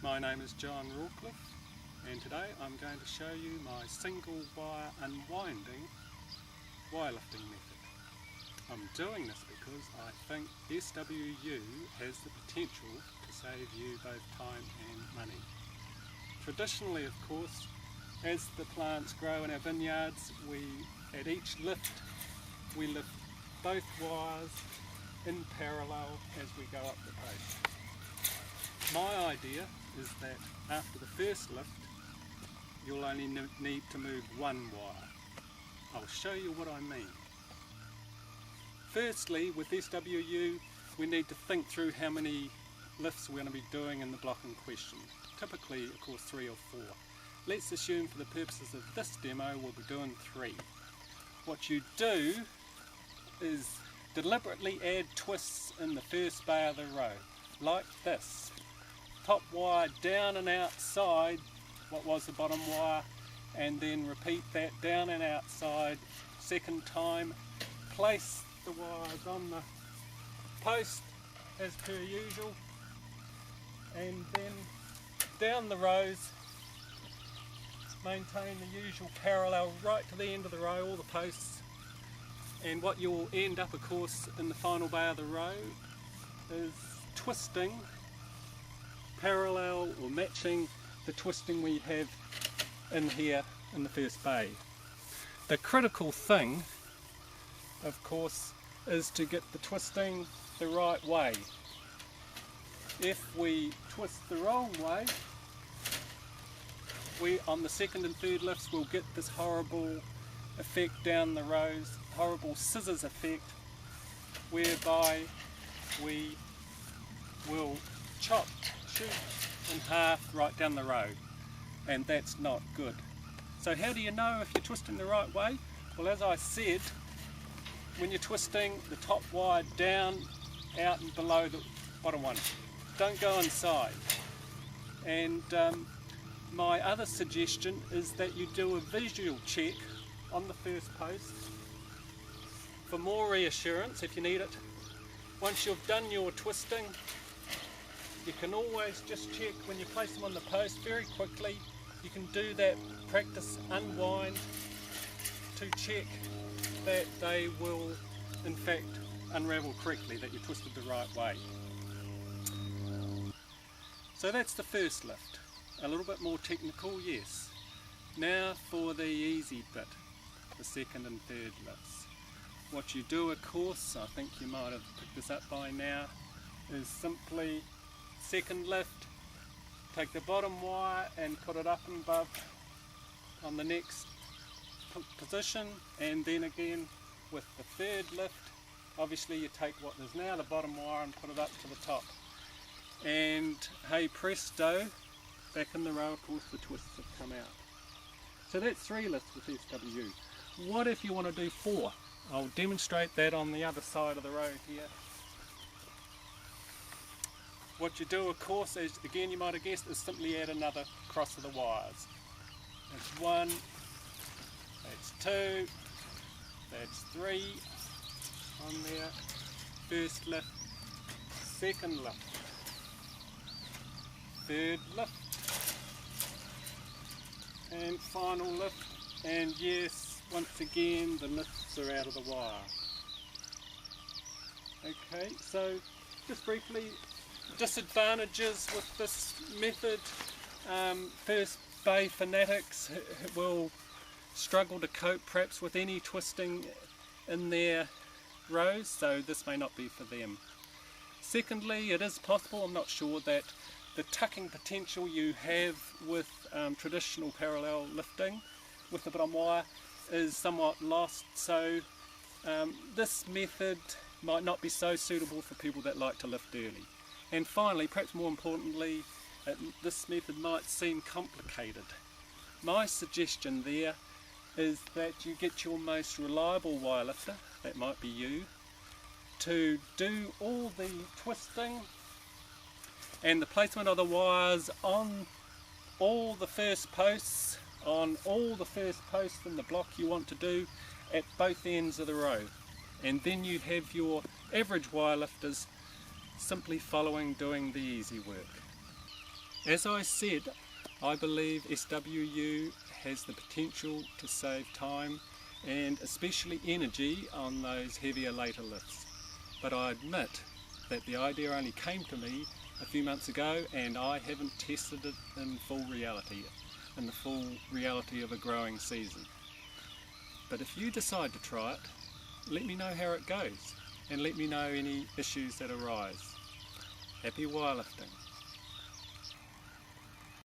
My name is John Rawcliffe, and today I'm going to show you my single wire unwinding wirelifting method. I'm doing this because I think SWU has the potential to save you both time and money. Traditionally, of course, as the plants grow in our vineyards, at each lift we lift both wires in parallel as we go up the post. My idea is that after the first lift you'll only need to move one wire. I'll show you what I mean. Firstly, with SWU we need to think through how many lifts we're going to be doing in the block in question. Typically, of course, 3 or 4. Let's assume for the purposes of this demo we'll be doing 3. What you do is deliberately add twists in the first bay of the row, like this. Top wire down and outside what was the bottom wire, and then repeat that down and outside second time. Place the wires on the post as per usual, and then down the rows, maintain the usual parallel right to the end of the row, all the posts. And what you'll end up, of course, in the final bay of the row is twisting parallel or matching the twisting we have in here in the first bay. The critical thing, of course, is to get the twisting the right way. If we twist the wrong way, on the second and third lifts we'll get this horrible effect down the rows, horrible scissors effect, whereby we will shoot in half right down the row, and that's not good. So how do you know if you're twisting the right way? Well, as I said, when you're twisting the top wire down, out and below the bottom one, don't go inside. And my other suggestion is that you do a visual check on the first post for more reassurance if you need it. Once you've done your twisting, you can always just check when you place them on the post very quickly. You can do that practice unwind to check that they will in fact unravel correctly, that you twisted the right way. So that's the first lift. A little bit more technical, yes. Now for the easy bit, the second and third lifts. What you do, of course, I think you might have picked this up by now, is simply second lift, take the bottom wire and put it up and above on the next position, and then again with the third lift, obviously you take what is now the bottom wire and put it up to the top. And hey presto, back in the row, of course, the twists have come out. So that's 3 lifts with SWU. What if you want to do 4? I'll demonstrate that on the other side of the row here. What you do, of course, as again you might have guessed, is simply add another cross of the wires. That's 1, that's 2, that's 3 on there. First lift, second lift, third lift, and final lift, and yes, once again the lifts are out of the wire. Okay, so just briefly, disadvantages with this method. First bay fanatics will struggle to cope perhaps with any twisting in their rows, so this may not be for them. Secondly, it is possible, I'm not sure, that the tucking potential you have with traditional parallel lifting with the bottom wire is somewhat lost, so this method might not be so suitable for people that like to lift early. And finally, perhaps more importantly, this method might seem complicated. My suggestion there is that you get your most reliable wire lifter, that might be you, to do all the twisting and the placement of the wires on all the first posts, in the block you want to do at both ends of the row. And then you have your average wire lifters simply doing the easy work. As I said, I believe SWU has the potential to save time and especially energy on those heavier later lifts. But I admit that the idea only came to me a few months ago and I haven't tested it in full reality, in the full reality of a growing season. But if you decide to try it, let me know how it goes and let me know any issues that arise. Happy wirelifting.